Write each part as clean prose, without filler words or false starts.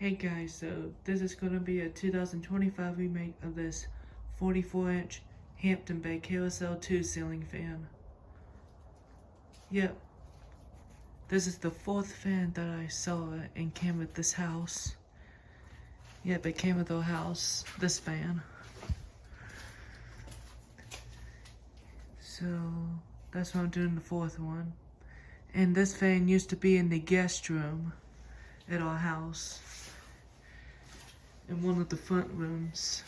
Hey guys, so this is going to be a 2025 remake of this 44-inch Hampton Bay Carousel 2 ceiling fan. Yep, this is the fourth fan that I saw and came with this house. Yep, it came with our house, this fan. So, that's why I'm doing the fourth one. And this fan used to be in the guest room at our house, in one of the front rooms.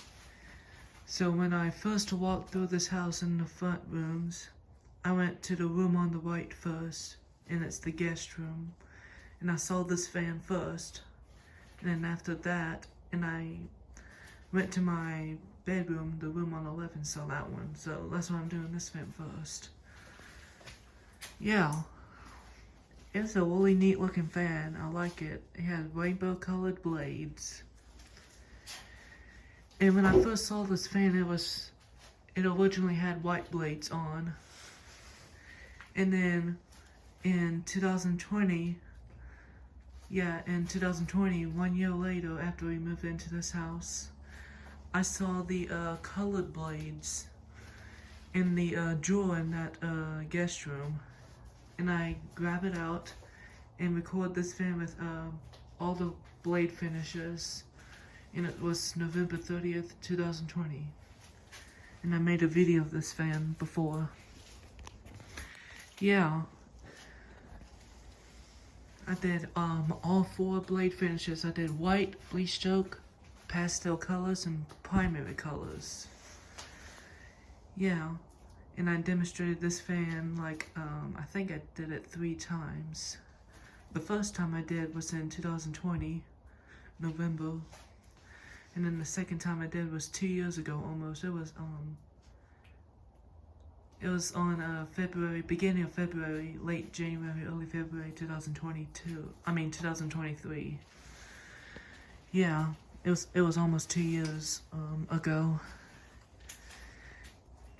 So when I first walked through this house in the front rooms, I went to the room on the right first, and it's the guest room. And I saw this fan first, and then after that, and I went to my bedroom, the room on the left, and saw that one. So that's why I'm doing this fan first. Yeah, it's a really neat looking fan. I like it. It has rainbow colored blades. And when I first saw this fan, it originally had white blades on. And then in 2020, 1 year later after we moved into this house, I saw the colored blades in the drawer in that guest room. And I grabbed it out and recorded this fan with all the blade finishes. And it was November 30th, 2020. And I made a video of this fan before. Yeah. I did all 4 blade finishes. I did white, bleach choke, pastel colors, and primary colors. Yeah. And I demonstrated this fan like, I think I did it 3 times. The first time I did was in 2020, November. And then the second time I did was 2 years ago almost. It was on February, beginning of February, late January, early February 2023. Yeah, it was almost 2 years ago.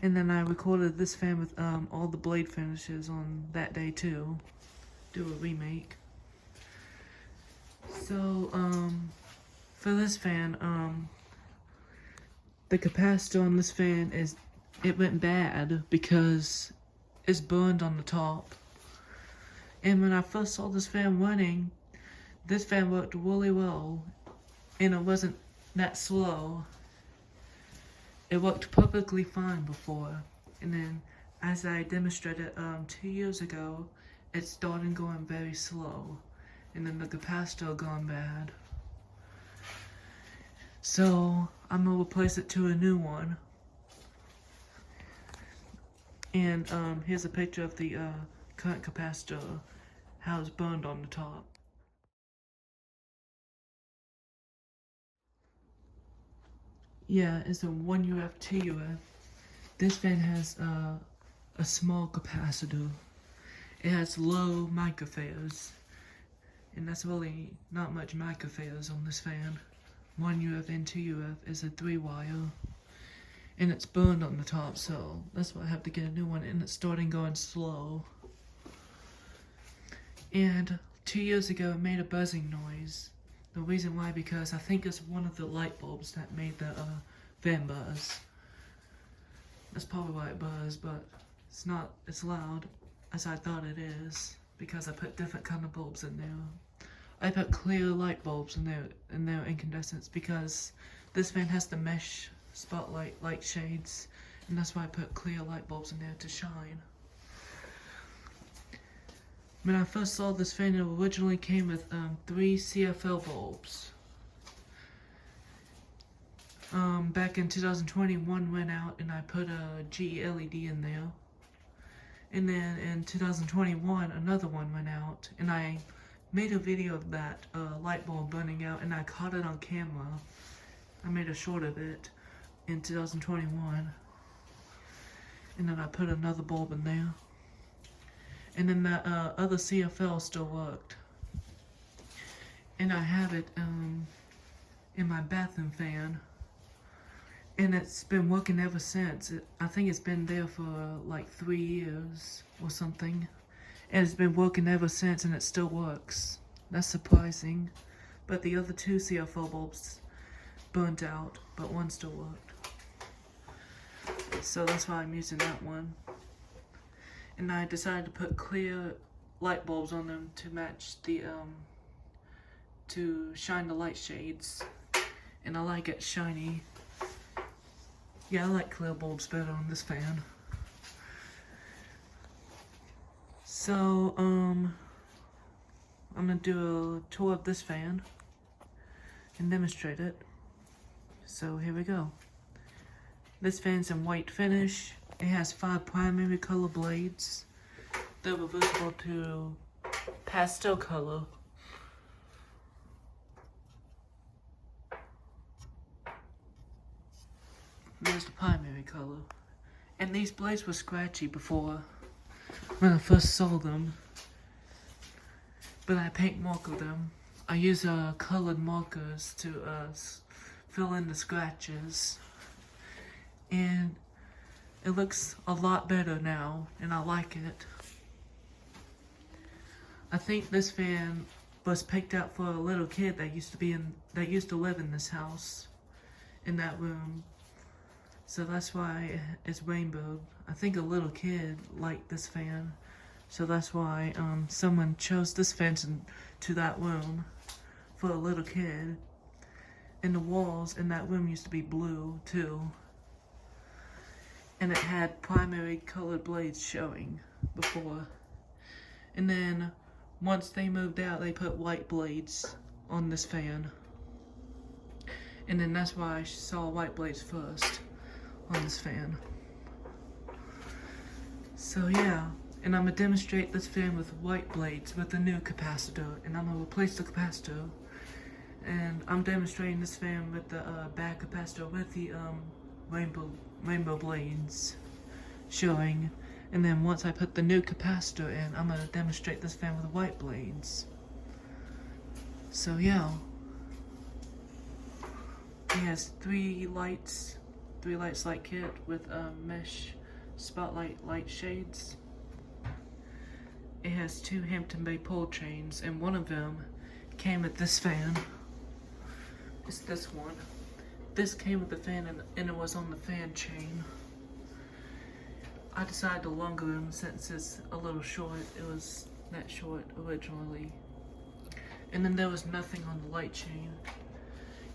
And then I recorded this fan with all the blade finishes on that day too. Do a remake. So for this fan, the capacitor on this fan it went bad because it's burned on the top. And when I first saw this fan running, this fan worked really well, and it wasn't that slow. It worked perfectly fine before, and then as I demonstrated 2 years ago, it started going very slow, and then the capacitor gone bad. So I'm gonna replace it to a new one. And here's a picture of the current capacitor, how it's burned on the top. Yeah, it's a 1UF, 2UF. This fan has a small capacitor. It has low microphares, and that's really not much microphares on this fan. 1UF and 2UF is a 3-wire, and it's burned on the top, so that's why I have to get a new one, and it's starting going slow. And 2 years ago it made a buzzing noise. The reason why, because I think it's one of the light bulbs that made the fan buzz. That's probably why it buzzed, but it's not as loud as I thought it is, because I put different kind of bulbs in there. I put clear light bulbs in their incandescents, because this fan has the mesh spotlight light shades, and that's why I put clear light bulbs in there to shine. When I first saw this fan, it originally came with 3 CFL bulbs. Back in 2020, one went out, and I put a GE LED in there. And then in 2021, another one went out, and I made a video of that light bulb burning out, and I caught it on camera. I made a short of it in 2021. And then I put another bulb in there. And then that other CFL still worked. And I have it in my bathroom fan. And it's been working ever since. I think it's been there for like 3 years or something. And it's been working ever since, and it still works. That's surprising. but the other two CFL bulbs burnt out, but one still worked. So that's why I'm using that one. And I decided to put clear light bulbs on them to match the, to shine the light shades. And I like it shiny. Yeah, I like clear bulbs better on this fan. So, I'm gonna do a tour of this fan and demonstrate it. So here we go. This fan's in white finish. It has 5 primary color blades. They're reversible to pastel color. There's the primary color. And these blades were scratchy before when I first saw them. But I paint marker them. I use colored markers to fill in the scratches. And it looks a lot better now, and I like it. I think this fan was picked out for a little kid that used to live in this house, in that room. So that's why it's rainbow. I think a little kid liked this fan, so that's why someone chose this fan to that room for a little kid. And the walls in that room used to be blue too. And it had primary colored blades showing before. And then once they moved out, they put white blades on this fan. And then that's why I saw white blades first on this fan. So yeah, and I'm gonna demonstrate this fan with white blades with the new capacitor, and I'm gonna replace the capacitor. And I'm demonstrating this fan with the back capacitor with the rainbow blades showing. And then once I put the new capacitor in, I'm gonna demonstrate this fan with white blades. So yeah, it has 3 lights light kit with mesh spotlight light shades. It has 2 Hampton Bay pole chains, and one of them came with this fan. It's this one. This came with the fan and it was on the fan chain. I decided to longer them since it's a little short. It was that short originally. And then there was nothing on the light chain.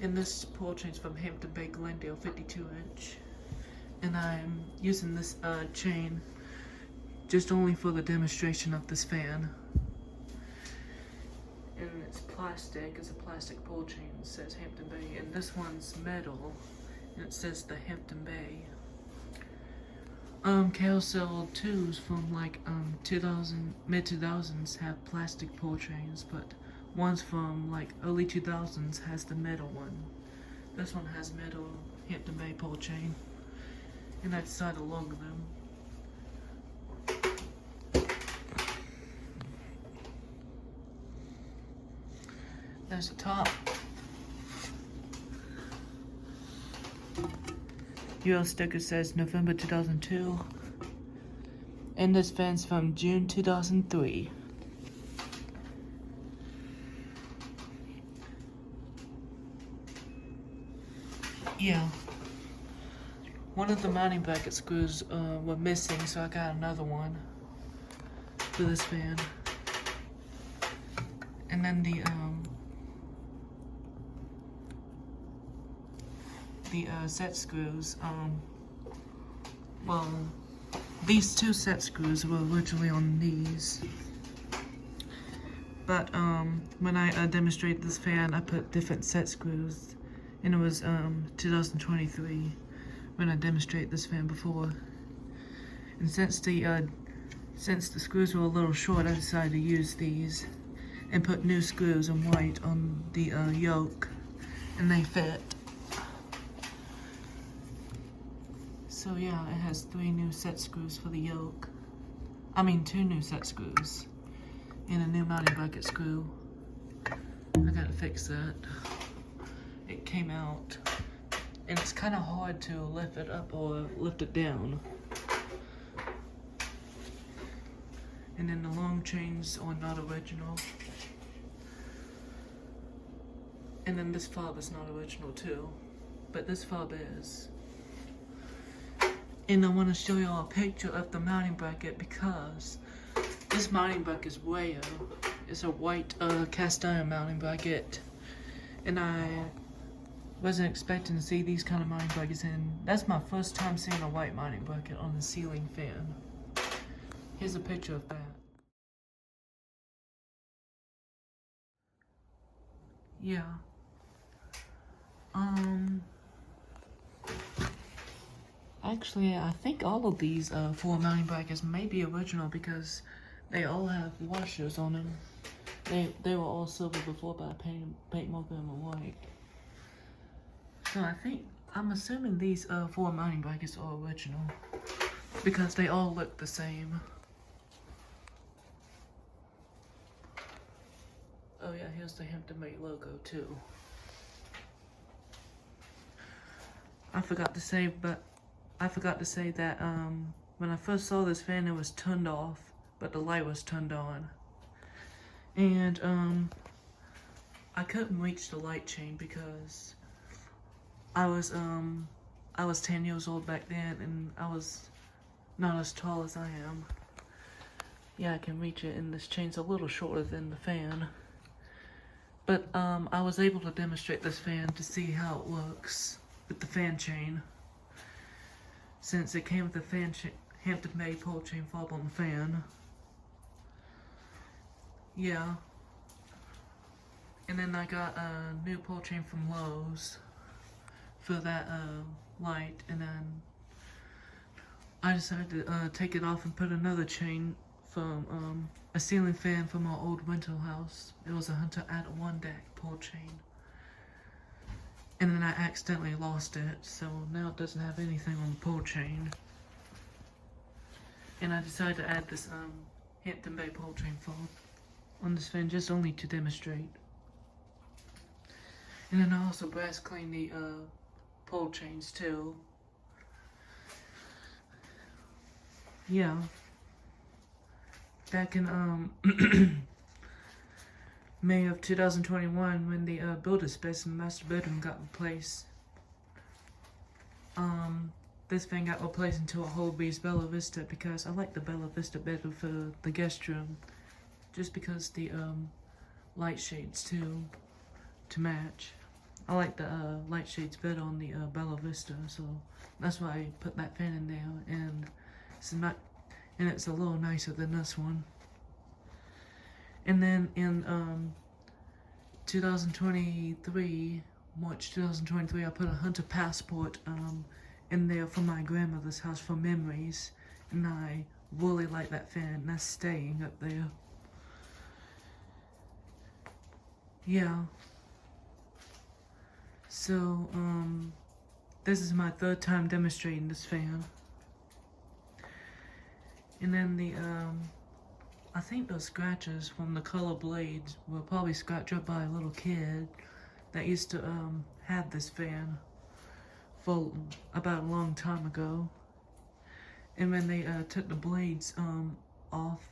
And this pole chain's from Hampton Bay Glendale 52-inch. And I'm using this chain just only for the demonstration of this fan. And it's plastic, it's a plastic pole chain. It says Hampton Bay, and this one's metal, and it says the Hampton Bay. Carousel 2s from like mid-2000s have plastic pole chains, but ones from like early 2000s has the metal one. This one has metal Hampton Bay pole chain, and I decided to longer them. There's the top. Euro sticker says November 2002. And this fan's from June 2003. Yeah. One of the mounting bracket screws were missing, so I got another one for this fan. And then the set screws, well, these 2 set screws were originally on these, but when I demonstrated this fan, I put different set screws, and it was 2023 when I demonstrated this fan before. And since the screws were a little short, I decided to use these and put new screws in white on the yoke, and they fit. So yeah, it has 3 new set screws for the yoke. I mean 2 new set screws. And a new mounting bracket screw. I gotta fix that. It came out. And it's kind of hard to lift it up or lift it down. And then the long chains are not original. And then this fob is not original too, but this fob is. And I want to show y'all a picture of the mounting bracket because this mounting bracket is way up. It's a white cast iron mounting bracket, and I wasn't expecting to see these kind of mounting brackets, and that's my first time seeing a white mounting bracket on the ceiling fan. Here's a picture of that. Yeah. Actually, I think all of these 4 mounting brackets may be original because they all have washers on them. They were all silver before, but I paint more of them white. So I'm assuming these 4 mounting brackets are original because they all look the same. Oh yeah, here's the Hampton Bay logo too. I forgot to say that when I first saw this fan, it was turned off, but the light was turned on. And I couldn't reach the light chain because I was 10 years old back then, and I was not as tall as I am. Yeah, I can reach it, and this chain's a little shorter than the fan. But I was able to demonstrate this fan to see how it works with the fan chain, since it came with the Hampton Bay pull chain fob on the fan. Yeah. And then I got a new pull chain from Lowe's for that light, and then I decided to take it off and put another chain from a ceiling fan from our old rental house. It was a Hunter at 1 deck pull chain. And then I accidentally lost it, so now it doesn't have anything on the pull chain. And I decided to add this Hampton Bay pull chain fob on this fan just only to demonstrate. And then I also brass cleaned the pull chains too. Yeah. Back in May of 2021, when the builder space in the master bedroom got replaced, this fan got replaced into a whole beast Bella Vista because I like the Bella Vista better for the guest room, just because the light shades too to match. I like the light shades better on the Bella Vista, so that's why I put that fan in there, and it's a little nicer than this one. And then in 2023, March 2023, I put a Hunter Passport in there for my grandmother's house for memories, and I really like that fan, and that's staying up there. Yeah. So, this is my 3rd time demonstrating this fan. And then the, I think those scratches from the color blades were probably scratched up by a little kid that used to, have this fan for about a long time ago. And when they, took the blades, off,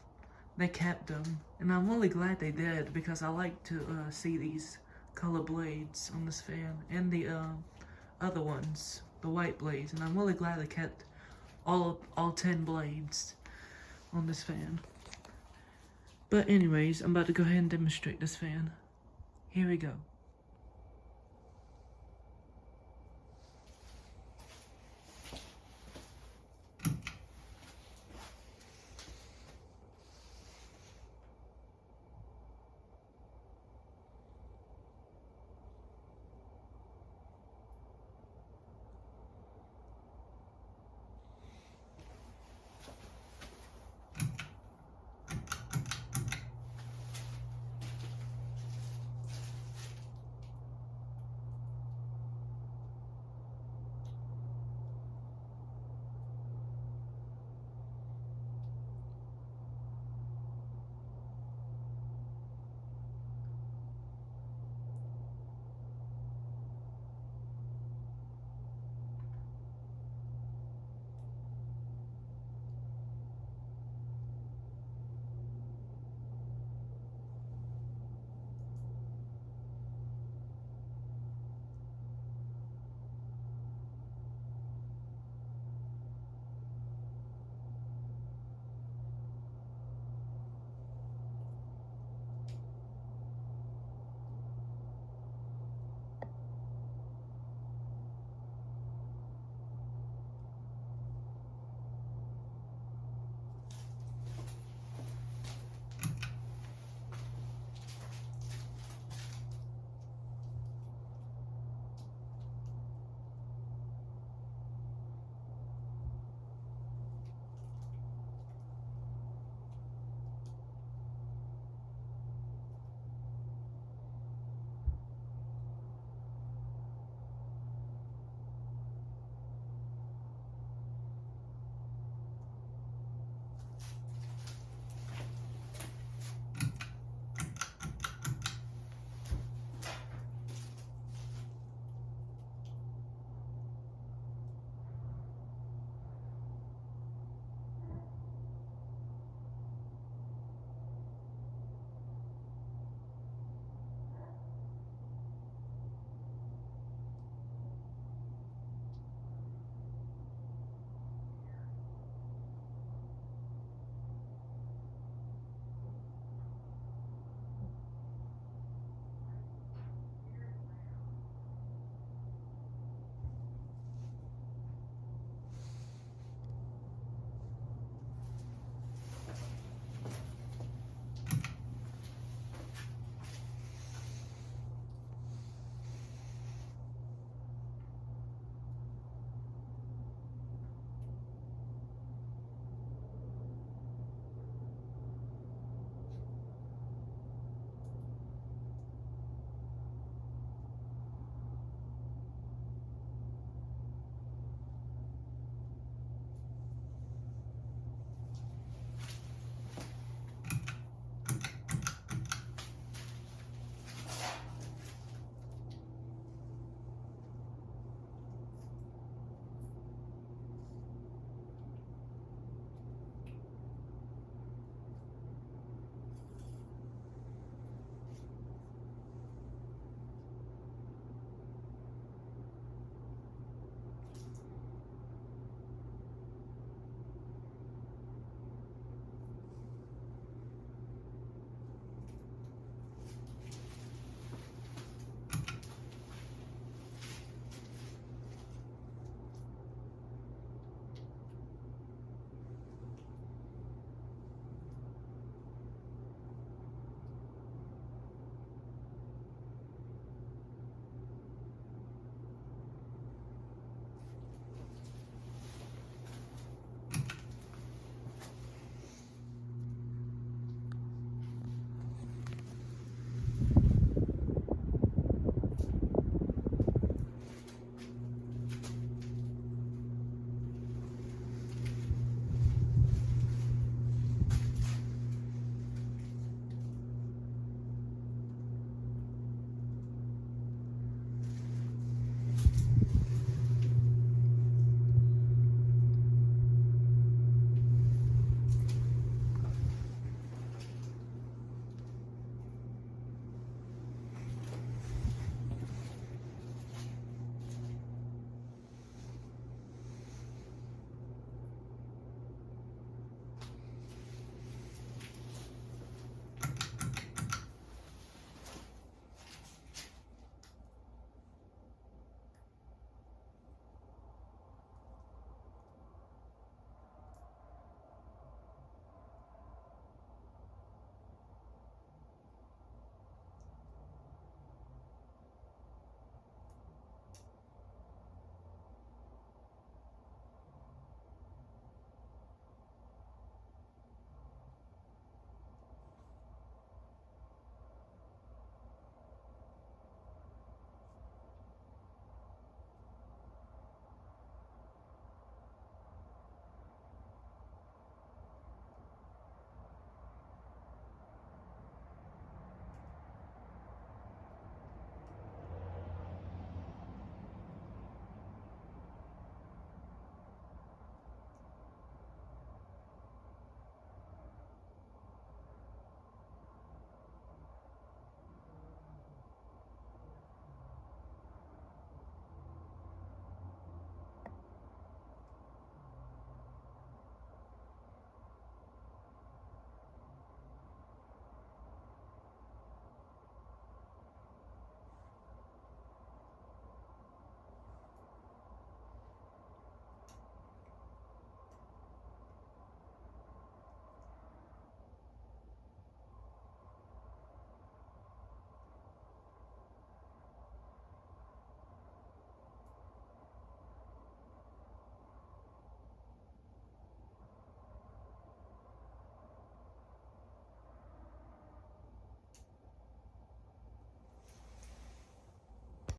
they kept them. And I'm really glad they did, because I like to, see these color blades on this fan, and the, other ones, the white blades. And I'm really glad they kept all 10 blades on this fan. But anyways, I'm about to go ahead and demonstrate this fan. Here we go.